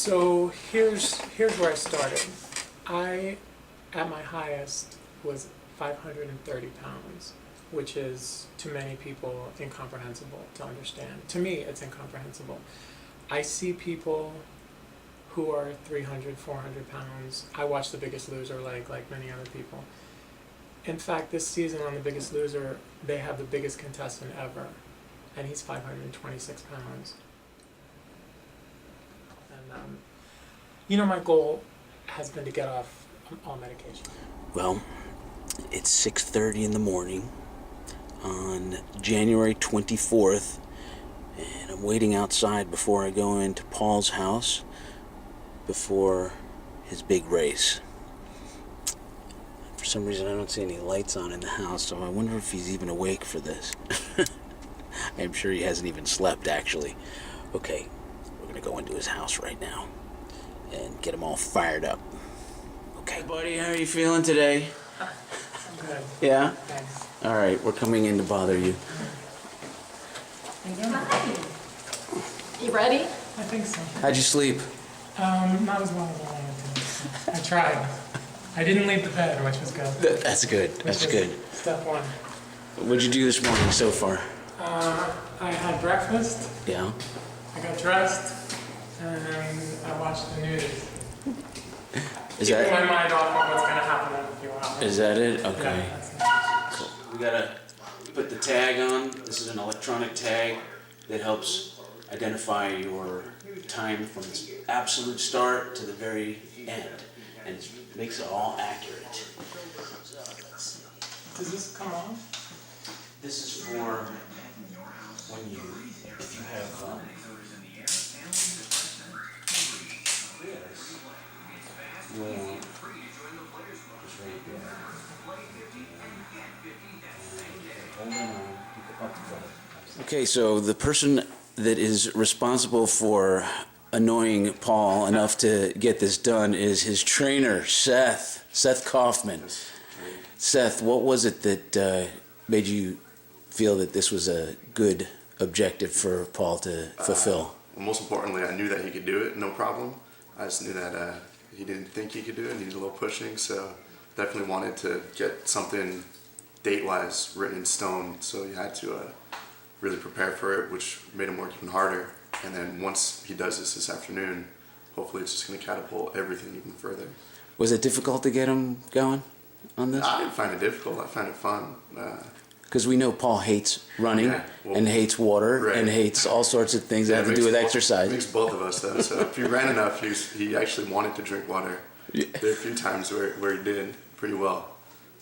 So here's where I started. I, at my highest, was 530 pounds, which is, to many people, incomprehensible to understand. To me, it's incomprehensible. I see people who are 300, 400 pounds. I watch The Biggest Loser like many other people. In fact, this season on The Biggest Loser, they have the biggest contestant ever, and he's 526 pounds. And, my goal has been to get off all medication. Well, it's 6:30 in the morning on January 24th, and I'm waiting outside before I go into Paul's house before his big race. For some reason, I don't see any lights on in the house, so I wonder if he's even awake for this. I'm sure he hasn't even slept, actually. Okay, we're gonna go into his house right now and get him all fired up. Okay, buddy, how are you feeling today? I'm good. Yeah? Thanks. All right, we're coming in to bother you. Hi. You ready? I think so. How'd you sleep? Not as well as I wanted to. So I tried. I didn't leave the bed, which was good. That's good. That's good. Step one. What'd you do this morning so far? I had breakfast, Yeah? I got dressed, and I watched the news. Is Keeping my that mind off of what's going to happen in a few hours. is that it? Okay. Yeah, that's it. Cool. We gotta put the tag on. This is an electronic tag that helps identify your time from the absolute start to the very end, and it makes it all accurate. Does this come on? This is for when if you have well, just right there. Hold on. Okay, so the person that is responsible for annoying Paul enough to get this done is his trainer, Seth Kaufman. Seth, what was it that made you feel that this was a good objective for Paul to fulfill? Well, most importantly, I knew that he could do it, no problem. I just knew that he didn't think he could do it, needed a little pushing, so definitely wanted to get something date-wise written in stone, so he had to really prepare for it, which made him work even harder. And then once he does this afternoon, hopefully it's just going to catapult everything even further. Was it difficult to get him going on this? I didn't find it difficult, I find it fun. Because we know Paul hates running and hates water and hates all sorts of things that have to do with exercise. It makes both of us though. So if he ran enough, he actually wanted to drink water. Yeah. There are a few times where he did pretty well.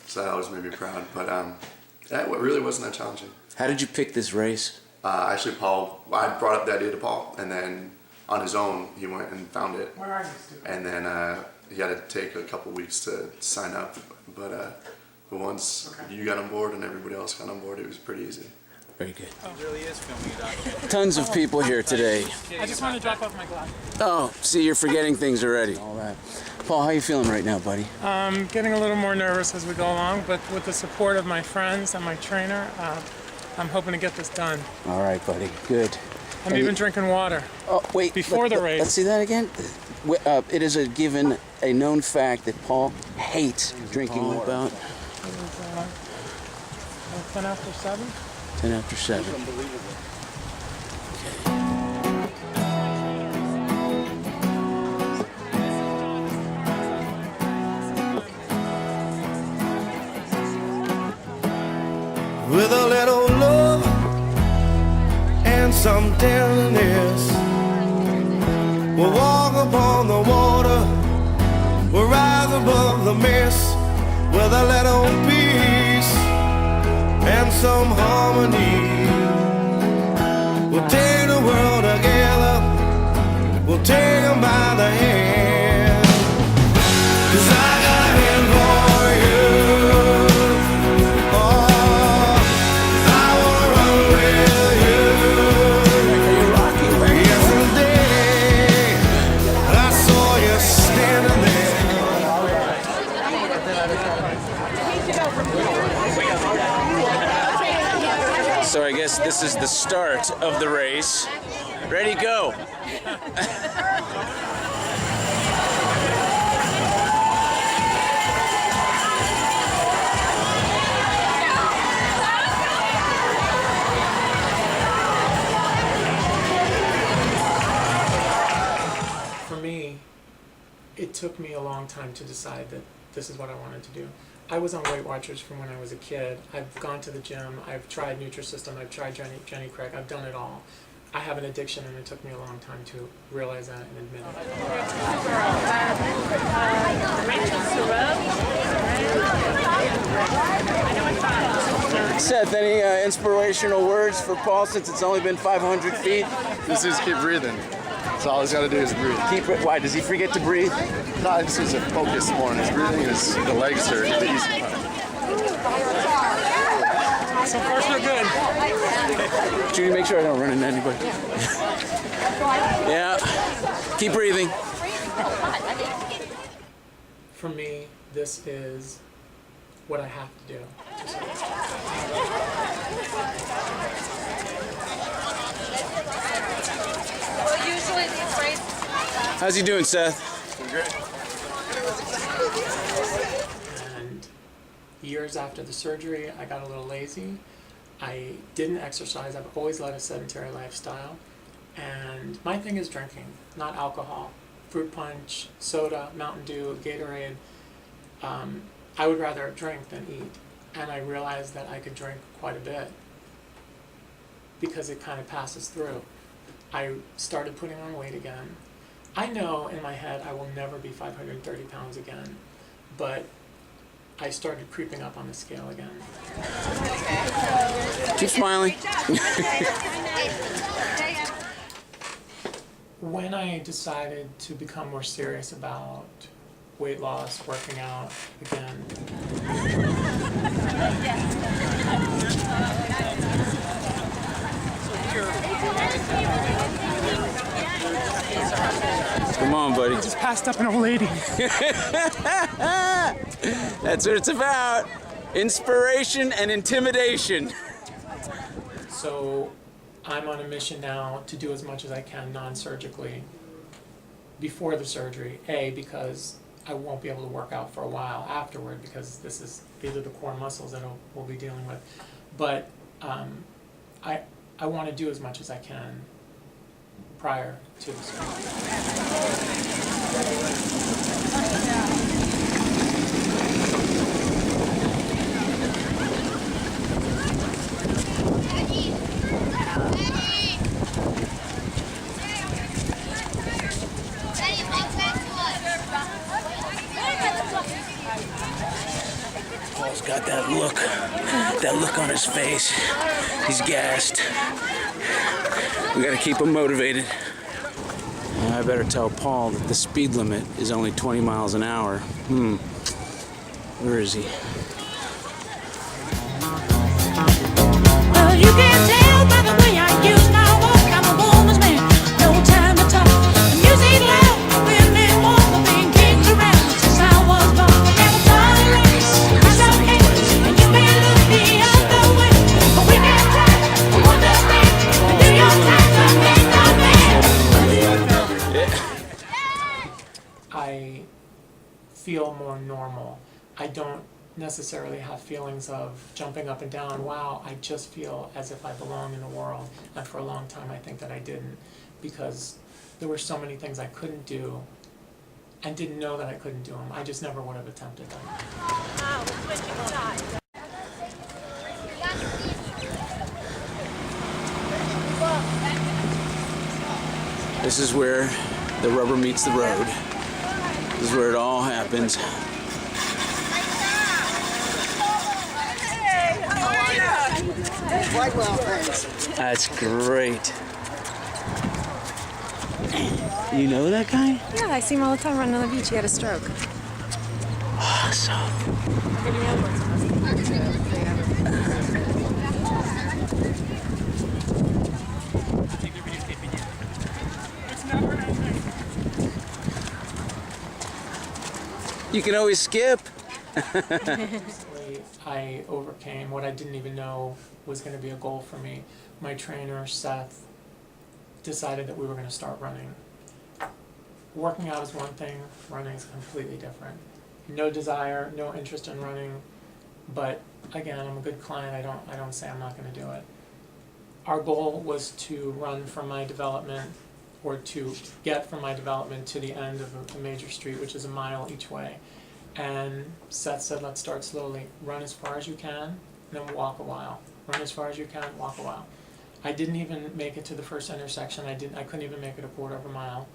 So that always made me proud. But that really wasn't that challenging. How did you pick this race? Actually, I brought up the idea to Paul, and then on his own, he went and found it. Where are you, Stu? And then he had to take a couple weeks to sign up. But once you got on board and everybody else got on board, it was pretty easy. Very good. He really is filming it out. Tons of people here today. I just want to drop off my glass. Oh, see, you're forgetting things already. All right. Paul, how you feeling right now, buddy? I'm getting a little more nervous as we go along, but with the support of my friends and my trainer, I'm hoping to get this done. All right, buddy. Good. I'm even drinking water. Oh, wait. Before the race. Let's see that again. It is a known fact that Paul hates drinking water. About It was 10 after 7. 10 after 7. With a little love and some tenderness, we'll walk upon the water, we'll rise above the mist. With a little peace and some harmony, we'll take the world together, we'll take them by the hand. 'Cause I got a hand for you. Oh, I wanna run with you. Yesterday, I saw you standing there. So I guess this is the start of the race. Ready, go. took me a long time to decide that this is what I wanted to do. I was on Weight Watchers from when I was a kid. I've gone to the gym. I've tried Nutrisystem. I've tried Jenny Craig. I've done it all. I have an addiction, and it took me a long time to realize that and admit it. Seth, any inspirational words for Paul since it's only been 500 feet? Just keep breathing. That's all he's got to do is breathe. Why, does he forget to breathe? No, he just needs to focus more on his breathing. The legs are the easy part. So far, so good. Judy, make sure I don't run into anybody. Yeah, keep breathing. For me, this is what I have to do. Well, usually these races. How's he doing, Seth? And years after the surgery, I got a little lazy. I didn't exercise. I've always led a sedentary lifestyle. And my thing is drinking, not alcohol. Fruit punch, soda, Mountain Dew, Gatorade. I would rather drink than eat. And I realized that I could drink quite a bit because it kind of passes through. I started putting on weight again. I know in my head I will never be 530 pounds again, but I started creeping up on the scale again. Keep smiling. When I decided to become more serious about weight loss, working out again, Come on, buddy. just passed up an old lady. That's what it's about. Inspiration and intimidation. So I'm on a mission now to do as much as I can non-surgically before the surgery. A, because I won't be able to work out for a while afterward because these are the core muscles that we'll be dealing with. But I want to do as much as I can prior to the surgery. Paul's got that look on his face. He's gassed. We gotta keep him motivated. I better tell Paul that the speed limit is only 20 miles an hour. Where is he? Well, you can tell by the way I use my walk. I'm a woman's man, no time to talk. The music loud, women want the being kicked around since I was born. Never tolerate, that's okay. And you may look the other way, but we can try to understand and do your time to make no man. I feel more normal. I don't necessarily have feelings of jumping up and down. Wow, I just feel as if I belong in the world. And for a long time I think that I didn't, because there were so many things I couldn't do and didn't know that I couldn't do them. I just never would have attempted them. Wow, we're switching sides. This is where the rubber meets the road. This is where it all happens. Quite well, thanks. That's great. You know that guy? Yeah, I see him all the time running on the beach. He had a stroke. Awesome. You can always skip. I overcame what I didn't even know was going to be a goal for me. My trainer, Seth, decided that we were going to start running. Working out is one thing, running is completely different. No desire, no interest in running, but again, I'm a good client. I don't say I'm not going to do it. Our goal was to run from my development or to get from my development to the end of a major street, which is a mile each way. And Seth said, let's start slowly. Run as far as you can, then walk a while. Run as far as you can, walk a while. I didn't even make it to the first intersection. I couldn't even make it a quarter of a mile.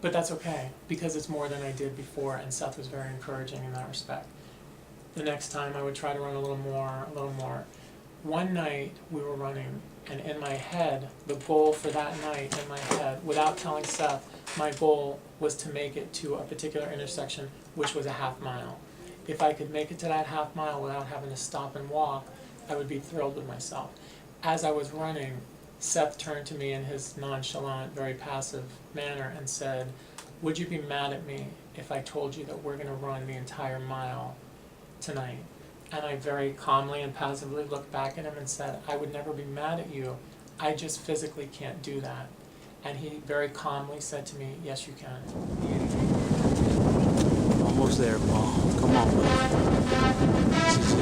But that's okay, because it's more than I did before, and Seth was very encouraging in that respect. The next time I would try to run a little more. One night we were running, and in my head, the goal for that night in my head, without telling Seth, my goal was to make it to a particular intersection, which was a half mile. If I could make it to that half mile without having to stop and walk, I would be thrilled with myself. As I was running, Seth turned to me in his nonchalant, very passive manner and said, would you be mad at me if I told you that we're going to run the entire mile tonight? And I very calmly and passively looked back at him and said, I would never be mad at you. I just physically can't do that. And he very calmly said to me, yes, you can. Almost there, Paul. Come on, buddy. This is